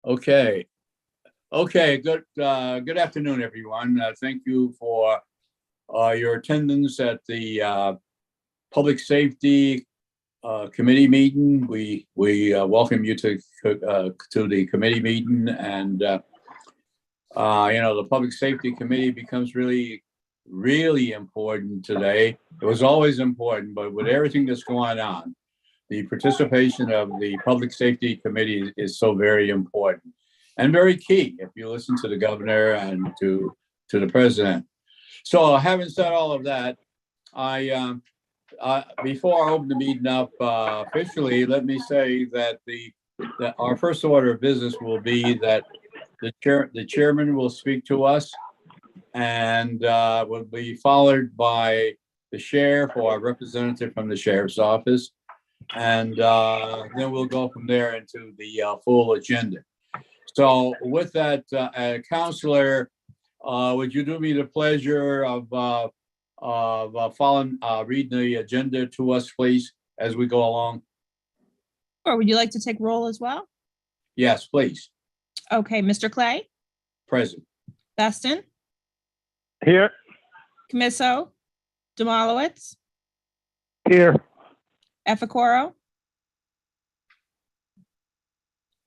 Okay. Okay. Good afternoon, everyone. Thank you for your attendance at the Public Safety Committee meeting. We welcome you to the committee meeting, and the Public Safety Committee becomes really important today. It was always important, but with everything that's going on, the participation of the Public Safety Committee is so very important and very key if you listen to the governor and to the president. So having said all of that, I before I open the meeting up officially, let me say that that our first order of business will be that the chairman will speak to us, and will be followed by the sheriff or a representative from the sheriff's office, and then we'll go from there into the full agenda. So with that, Counselor, would you do me the pleasure of reading the agenda to us, please, as we go along? Or would you like to take roll as well? Yes, please. Okay, Mr. Clay, Present. Beston, Here. Commisso, Demolowitz, Here. Efficoro.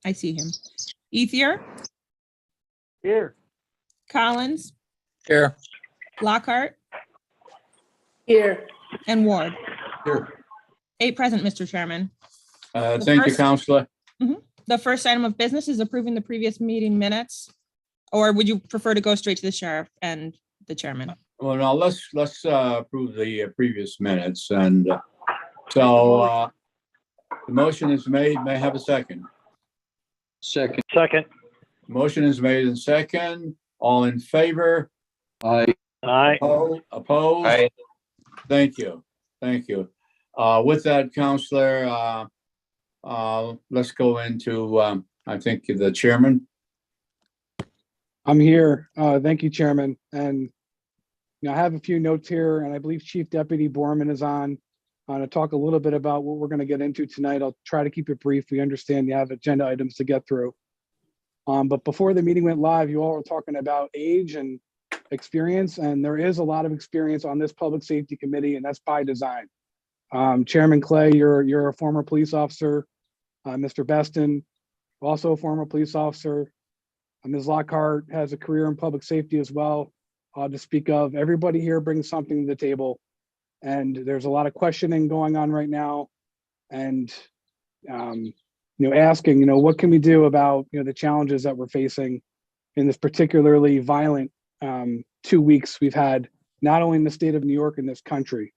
I see him. Ethier, Here. Collins, Here. Lockhart, Here. and Ward. Here. 8 present, Mr. Chairman. Thank you, Counselor. The first item of business is approving the previous meeting minutes. Or would you prefer to go straight to the sheriff and the chairman? Well, now let's approve the previous minutes, and so the motion is made. May I have a second? Second. Second. Motion is made in second. All in favor? Aye. Aye. Opposed? Aye. Thank you. Thank you. With that, Counselor, let's go into, I think, the chairman. I'm here. Thank you, Chairman. And I have a few notes here, and I believe Chief Deputy Borman is on to talk a little bit about what we're going to get into tonight. I'll try to keep it brief. We understand you have agenda items to get through. But before the meeting went live, you all were talking about age and experience, and there is a lot of experience on this Public Safety Committee, and that's by design. Chairman Clay, you're a former police officer. Mr. Beston, also a former police officer. Ms. Lockhart has a career in public safety as well. To speak of, everybody here brings something to the table, and there's a lot of questioning going on right now, and asking, what can we do about the challenges that we're facing in this particularly violent 2 weeks we've had, not only in the state of New York and this country,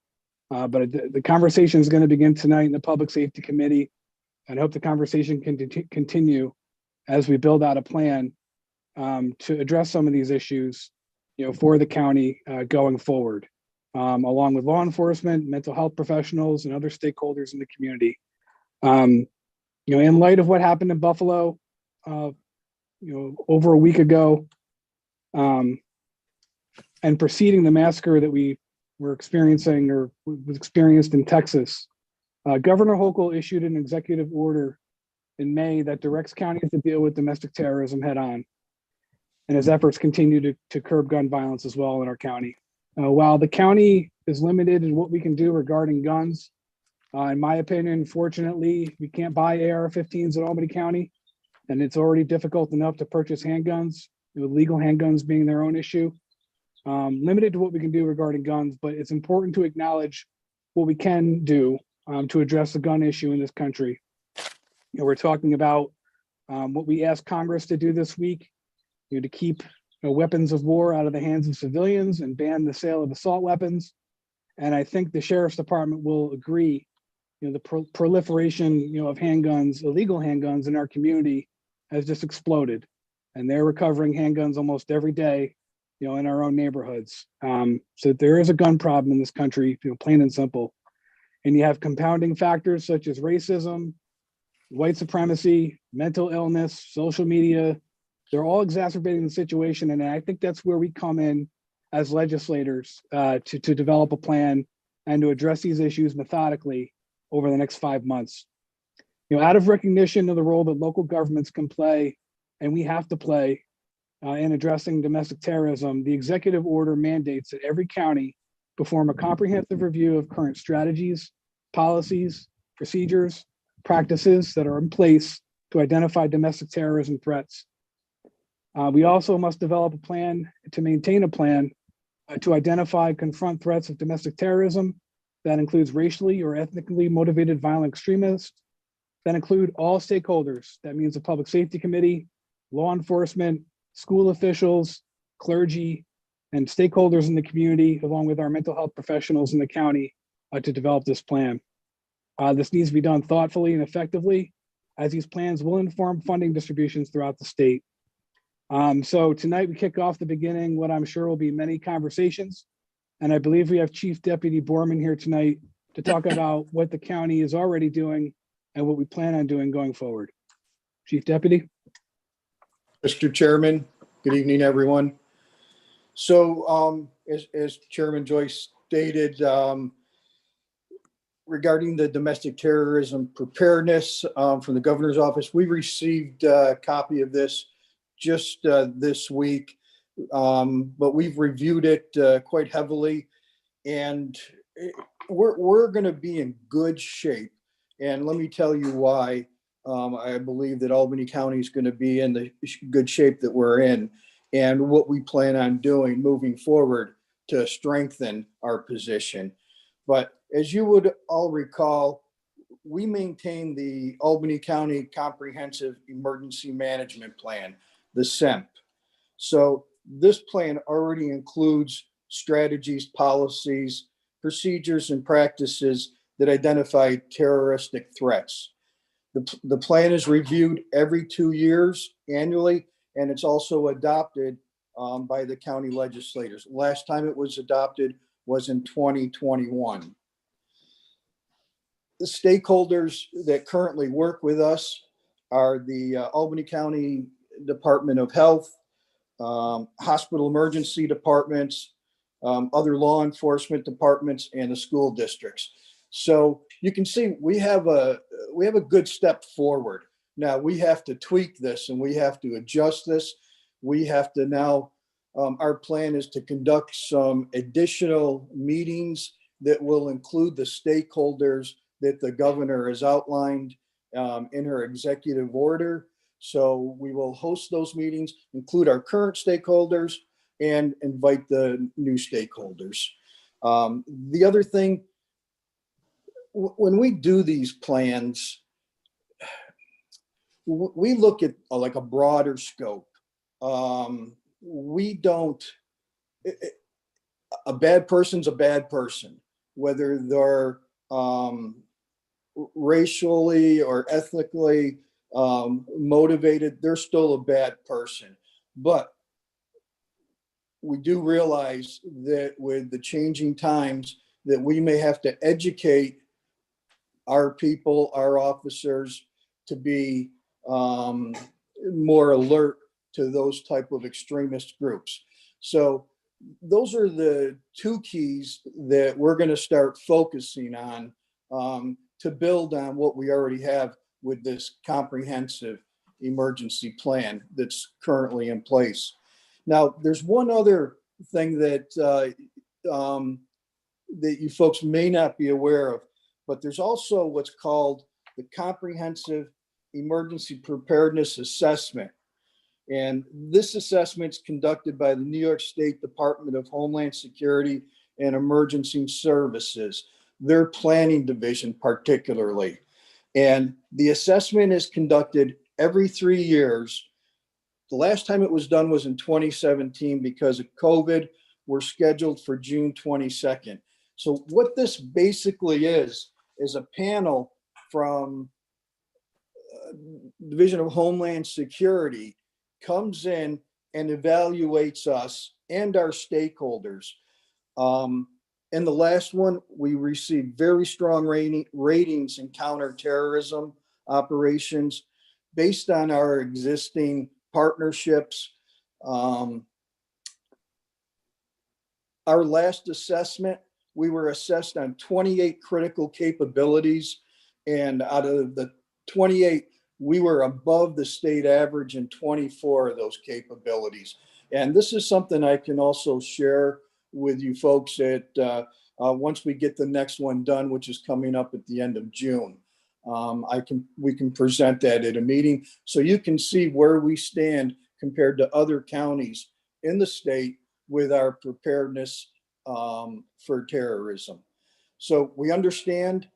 but the conversation is going to begin tonight in the Public Safety Committee, and I hope the conversation can continue as we build out a plan to address some of these issues, for the county going forward, along with law enforcement, mental health professionals, and other stakeholders in the community. In light of what happened in Buffalo, over a week ago, and preceding the massacre that we were experiencing or was experienced in Texas, Governor Hochul issued an executive order in May that directs counties to deal with domestic terrorism head on. And his efforts continue to curb gun violence as well in our county. While the county is limited in what we can do regarding guns, in my opinion, fortunately, we can't buy AR-15s in Albany County, and it's already difficult enough to purchase handguns, legal handguns being their own issue. Limited to what we can do regarding guns, but it's important to acknowledge what we can do to address the gun issue in this country. We're talking about what we asked Congress to do this week, to keep weapons of war out of the hands of civilians and ban the sale of assault weapons. And I think the Sheriff's Department will agree, the proliferation, of handguns, illegal handguns in our community has just exploded. And they're recovering handguns almost every day, in our own neighborhoods. So there is a gun problem in this country, plain and simple. And you have compounding factors such as racism, white supremacy, mental illness, social media. They're all exacerbating the situation, and I think that's where we come in as legislators to develop a plan and to address these issues methodically over the next 5 months. Out of recognition of the role that local governments can play and we have to play in addressing domestic terrorism. The executive order mandates that every county perform a comprehensive review of current strategies, policies, procedures, practices that are in place to identify domestic terrorism threats. We also must develop a plan to maintain a plan to identify, confront threats of domestic terrorism. That includes racially or ethnically motivated violent extremists. That include all stakeholders. That means the Public Safety Committee, law enforcement, school officials, clergy, and stakeholders in the community, along with our mental health professionals in the county to develop this plan. This needs to be done thoughtfully and effectively, as these plans will inform funding distributions throughout the state. So tonight we kick off the beginning, what I'm sure will be many conversations. And I believe we have Chief Deputy Borman here tonight to talk about what the county is already doing and what we plan on doing going forward. Chief Deputy. Mr. Chairman, good evening, everyone. So as Chairman Joyce stated, regarding the domestic terrorism preparedness from the governor's office, we received a copy of this just this week, but we've reviewed it quite heavily, and we're going to be in good shape. And let me tell you why I believe that Albany County is going to be in the good shape that we're in, and what we plan on doing moving forward to strengthen our position. But as you would all recall, we maintain the Albany County Comprehensive Emergency Management Plan, the CEMP. So this plan already includes strategies, policies, procedures, and practices that identify terroristic threats. The plan is reviewed every 2 years annually, and it's also adopted by the county legislators. Last time it was adopted was in 2021. The stakeholders that currently work with us are the Albany County Department of Health, hospital emergency departments, other law enforcement departments, and the school districts. So you can see we have a good step forward. Now we have to tweak this and we have to adjust this. We have to now, our plan is to conduct some additional meetings that will include the stakeholders that the governor has outlined in her executive order. So we will host those meetings, include our current stakeholders, and invite the new stakeholders. The other thing, when we do these plans, we look at like a broader scope. We don't, a bad person's a bad person, whether they're racially or ethnically motivated, they're still a bad person. But we do realize that with the changing times that we may have to educate our people, our officers, to be more alert to those type of extremist groups. So those are the two keys that we're going to start focusing on to build on what we already have with this comprehensive emergency plan that's currently in place. Now, there's one other thing that that you folks may not be aware of, but there's also what's called the Comprehensive Emergency Preparedness Assessment. And this assessment is conducted by the New York State Department of Homeland Security and Emergency Services, their planning division particularly. And the assessment is conducted every 3 years. The last time it was done was in 2017 because of COVID. We're scheduled for June 22nd. So what this basically is a panel from Division of Homeland Security comes in and evaluates us and our stakeholders. In the last one, we received very strong ratings in counterterrorism operations based on our existing partnerships. Our last assessment, we were assessed on 28 critical capabilities, and out of the 28, we were above the state average in 24 of those capabilities. And this is something I can also share with you folks at once we get the next one done, which is coming up at the end of June. We can present that at a meeting so you can see where we stand compared to other counties in the state with our preparedness for terrorism. So we understand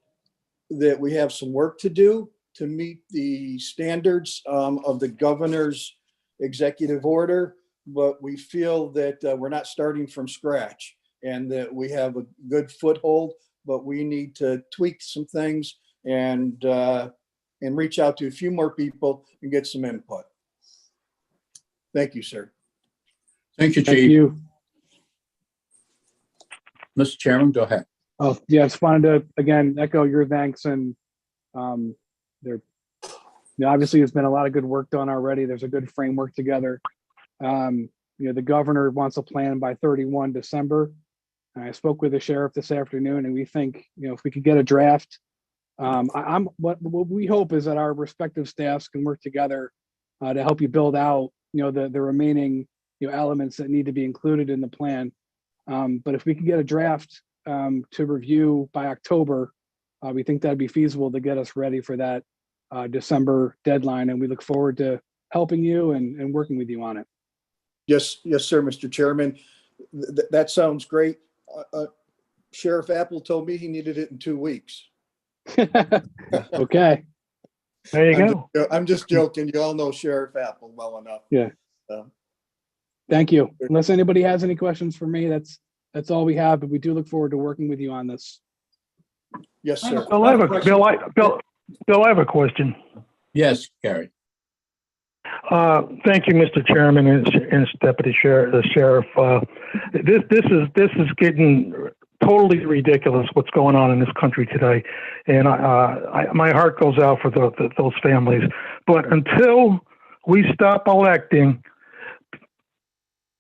that we have some work to do to meet the standards of the governor's executive order, but we feel that we're not starting from scratch and that we have a good foothold, but we need to tweak some things and reach out to a few more people and get some input. Thank you, sir. Thank you, Thank Chief. you. Mr. Chairman, go ahead. Oh, yeah, just wanted to, again, echo your thanks. And obviously there's been a lot of good work done already. There's a good framework together. The governor wants a plan by 31 December. And I spoke with the sheriff this afternoon, and we think, if we could get a draft, what we hope is that our respective staffs can work together to help you build out, the remaining, elements that need to be included in the plan. But if we could get a draft to review by October, we think that'd be feasible to get us ready for that December deadline. And we look forward to helping you and working with you on it. Yes, sir, Mr. Chairman. That sounds great. Sheriff Apple told me he needed it in 2 weeks. Okay. There you go. I'm just joking. You all know Sheriff Apple well enough. Yeah. Thank you. Unless anybody has any questions for me, that's all we have, but we do look forward to working with you on this. Yes, sir. Bill, I have a question. Yes, Gary. Thank you, Mr. Chairman and Deputy Sheriff. This is getting totally ridiculous what's going on in this country today, and my heart goes out for those families. But until we stop electing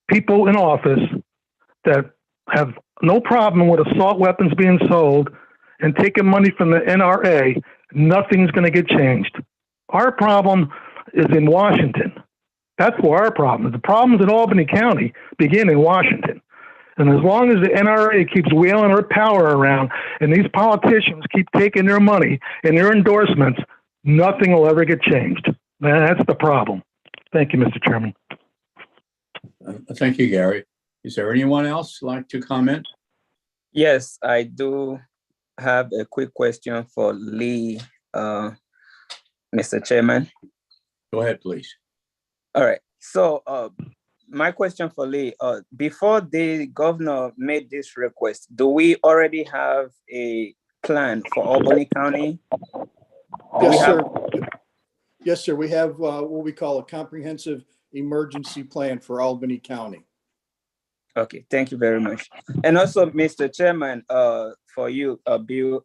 people in office that have no problem with assault weapons being sold and taking money from the NRA, nothing's going to get changed. Our problem is in Washington. That's where our problem is. The problems in Albany County begin in Washington. And as long as the NRA keeps wheeling her power around and these politicians keep taking their money and their endorsements, nothing will ever get changed. That's the problem. Thank you, Mr. Chairman. Thank you, Gary. Is there anyone else like to comment? Yes, I do have a quick question for Lee, Mr. Chairman. Go ahead, please. All right. So my question for Lee, before the governor made this request, do we already have a plan for Albany County? Yes, sir. Yes, sir. We have what we call a comprehensive emergency plan for Albany County. Okay, thank you very much. And also, Mr. Chairman, for you, Bill,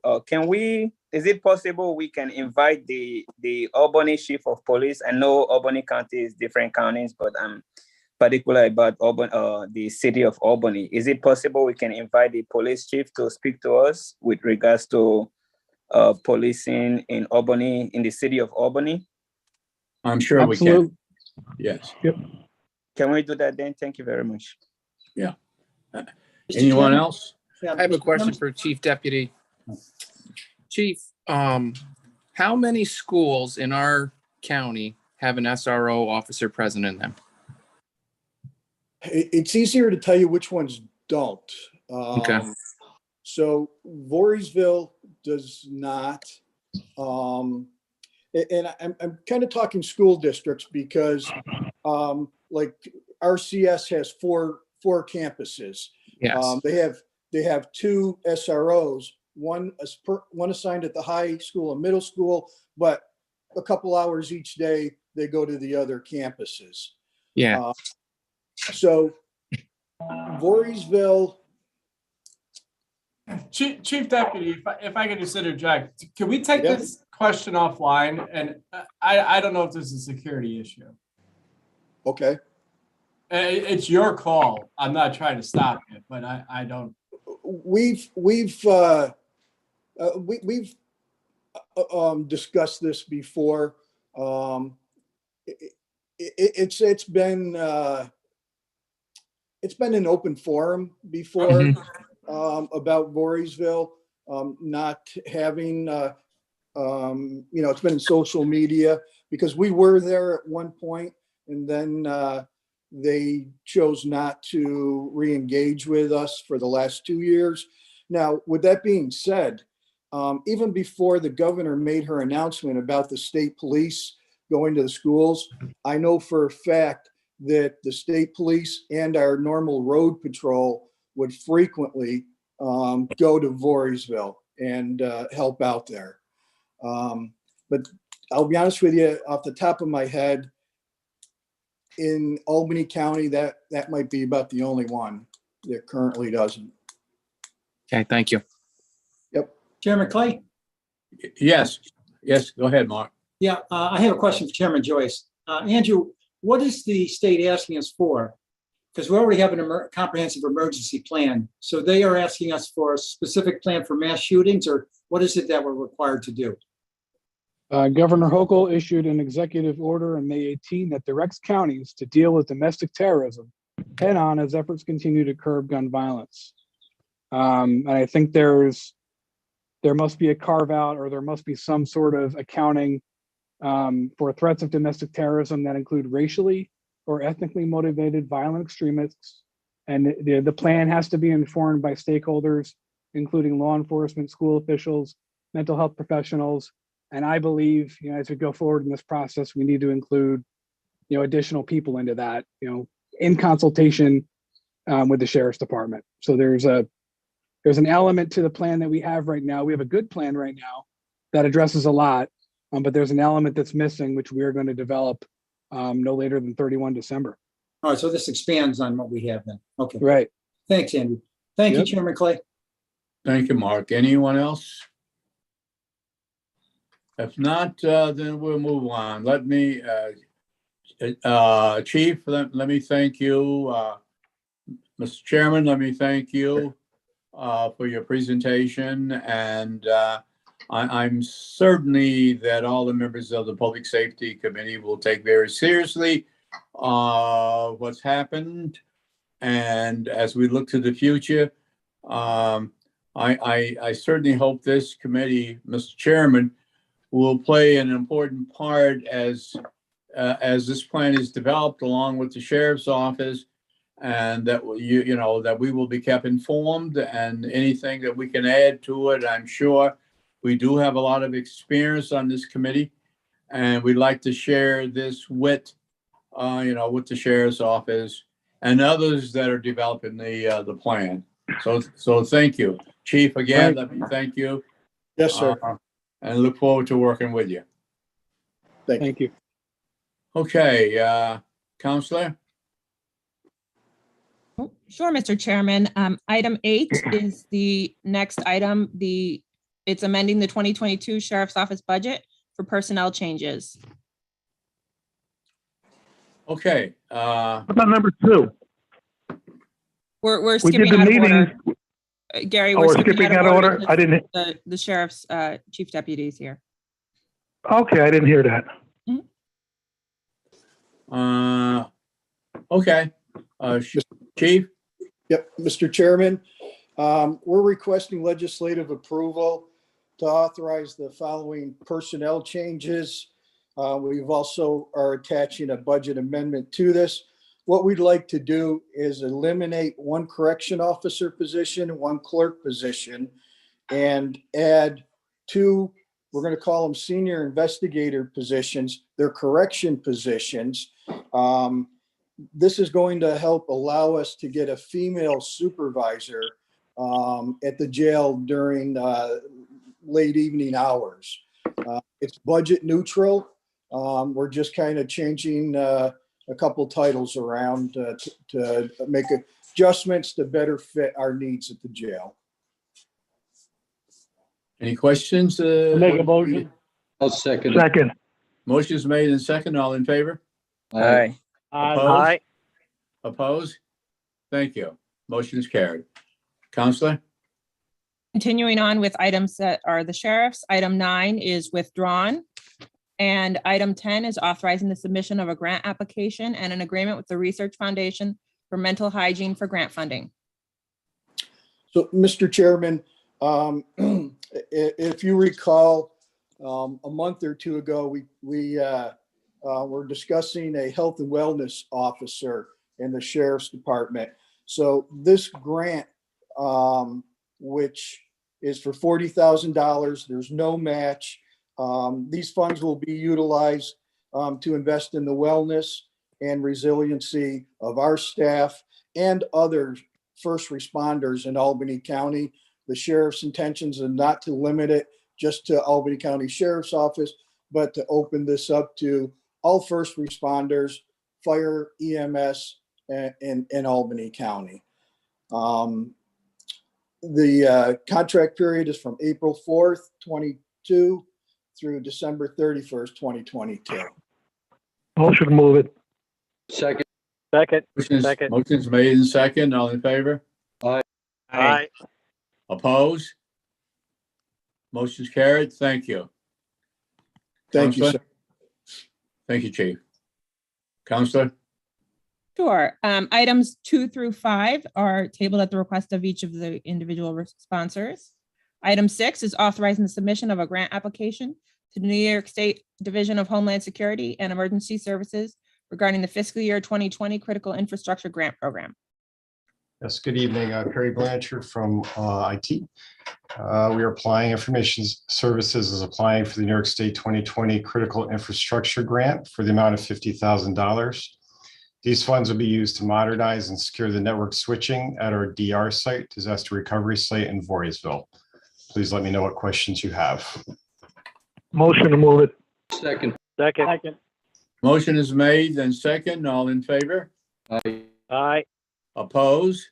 is it possible we can invite the Albany Chief of Police? I know Albany County is different counties, but I'm particular about the city of Albany. Is it possible we can invite the police chief to speak to us with regards to policing in Albany, in the city of Albany? I'm sure Absolutely. we can. Yes. Yep. Can we do that then? Thank you very much. Yeah. Anyone else? I have a question for Chief Deputy. Chief, how many schools in our county have an SRO officer present in them? It's easier to tell you which ones don't. Okay. So Voorheesville does not. And I'm kind of talking school districts because like RCS has four campuses. Yes. They have 2 SROs, one assigned at the high school and middle school, but a couple hours each day they go to the other campuses. Yeah. So Voorheesville. Chief Deputy, if I could just interject, can we take this question offline? And I don't know if this is a security issue. Okay. It's your call. I'm not trying to stop it, but I don't. We've discussed this before. It's been an open forum before about Voorheesville not having, it's been in social media because we were there at one point and then they chose not to re-engage with us for the last 2 years. Now, with that being said, even before the governor made her announcement about the state police going to the schools, I know for a fact that the state police and our normal road patrol would frequently go to Voorheesville and help out there. But I'll be honest with you, off the top of my head, in Albany County, that might be about the only one that currently doesn't. Okay, thank you. Yep. Chairman Clay? Yes, go ahead, Mark. Yeah, I have a question for Chairman Joyce. Andrew, what is the state asking us for? Because we already have a comprehensive emergency plan. So they are asking us for a specific plan for mass shootings, or what is it that we're required to do? Governor Hochul issued an executive order on May 18 that directs counties to deal with domestic terrorism head on as efforts continue to curb gun violence. And I think there must be a carve out, or there must be some sort of accounting for threats of domestic terrorism that include racially or ethnically motivated violent extremists. And the plan has to be informed by stakeholders, including law enforcement, school officials, mental health professionals. And I believe, as we go forward in this process, we need to include, additional people into that, in consultation with the sheriff's department. So there's an element to the plan that we have right now. We have a good plan right now that addresses a lot, but there's an element that's missing, which we are going to develop no later than 31 December. All right, so this expands on what we have then. Okay, Right. thanks, Andrew. Thank you, Yep. Chairman Clay. Thank you, Mark. Anyone else? If not, then we'll move on. Let me, Chief, let me thank you. Mr. Chairman, let me thank you for your presentation. And I'm certainly that all the members of the Public Safety Committee will take very seriously what's happened. And as we look to the future, I certainly hope this committee, Mr. Chairman, will play an important part as this plan is developed along with the sheriff's office, and that that we will be kept informed, and anything that we can add to it. I'm sure we do have a lot of experience on this committee, and we'd like to share this with with the sheriff's office and others that are developing the plan. So thank you, Chief. Again, let me thank you. Yes, sir. And look forward to working with you. Thank you. Okay, Counselor? Oh, sure, Mr. Chairman. Item 8 is the next item. It's amending the 2022 Sheriff's Office budget for personnel changes. Okay. What about number 2? We're We skipping did the out of meetings. order. Gary, Oh, we're we're skipping out of order. order? I didn't. The sheriff's chief deputies here. Okay, I didn't hear that. Okay. Chief? Yep, Mr. Chairman, we're requesting legislative approval to authorize the following personnel changes. We've also are attaching a budget amendment to this. What we'd like to do is eliminate one correction officer position, one clerk position, and add 2, we're going to call them senior investigator positions. They're correction positions. This is going to help allow us to get a female supervisor at the jail during late evening hours. It's budget neutral. We're just kind of changing a couple titles around to make adjustments to better fit our needs at the jail. Any questions? Make a motion. I'll second it. Second. Motion's made and second. All in favor? Aye. Opposed? Opposed? Thank you. Motion is carried. Counselor? Continuing on with items that are the sheriff's, item 9 is withdrawn. And item 10 is authorizing the submission of a grant application and an agreement with the Research Foundation for Mental Hygiene for grant funding. So, Mr. Chairman, if you recall, a month or two ago, we were discussing a health and wellness officer in the sheriff's department. So this grant, which is for $40,000, there's no match. These funds will be utilized to invest in the wellness and resiliency of our staff and other first responders in Albany County. The sheriff's intentions are not to limit it just to Albany County Sheriff's Office, but to open this up to all first responders, fire, EMS, in Albany County. The contract period is from April 4th, 22 through December 31st, 2022. Motion to move it. Second. Second. Motion's made in second. All in favor? Aye. Opposed? Motion's carried. Thank you. Thank you, sir. Thank you, Chief. Counselor? Sure. Items 2 through 5 are tabled at the request of each of the individual sponsors. Item 6 is authorizing the submission of a grant application to the New York State Division of Homeland Security and Emergency Services regarding the fiscal year 2020 Critical Infrastructure Grant Program. Yes, good evening. Perry Blanchard from IT. We are applying. Information Services is applying for the New York State 2020 Critical Infrastructure Grant for the amount of $50,000. These funds will be used to modernize and secure the network switching at our DR site, disaster recovery site in Voorheesville. Please let me know what questions you have. Motion to move it. Second. Second. Motion is made and second. All in favor? Aye. Opposed?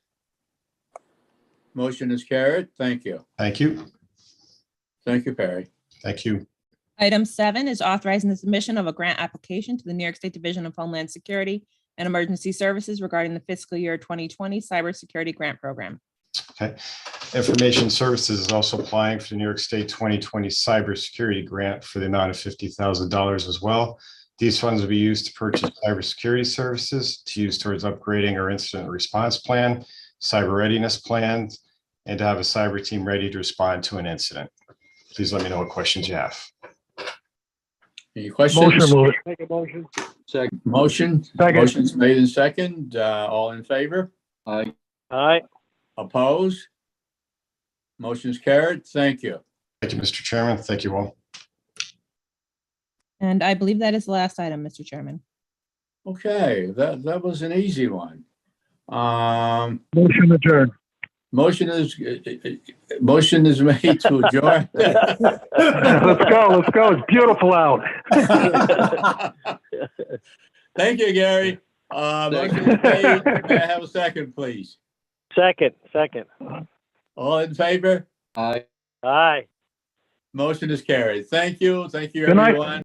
Motion is carried. Thank you. Thank you. Thank you, Perry. Thank you. Item 7 is authorizing the submission of a grant application to the New York State Division of Homeland Security and Emergency Services regarding the fiscal year 2020 Cybersecurity Grant Program. Okay. Information Services is also applying for the New York State 2020 Cybersecurity Grant for the amount of $50,000 as well. These funds will be used to purchase cybersecurity services to use towards upgrading our incident response plan, cyber readiness plans, and to have a cyber team ready to respond to an incident. Please let me know what questions you have. Any questions? Motion to move it. Make a motion. Second. Motion. Second. Motion's made in second. All in favor? Aye. Aye. Opposed? Motion's carried. Thank you. Thank you, Mr. Chairman. Thank you all. And I believe that is the last item, Mr. Chairman. Okay, that was an easy one. Motion adjourned. Motion is made to adjourn. Let's go. It's beautiful out. Thank you, Gary. Motion is made. May I have a second, please? Second. All in favor? Aye. Aye. Motion is carried. Thank you. Thank you, Good night. everyone.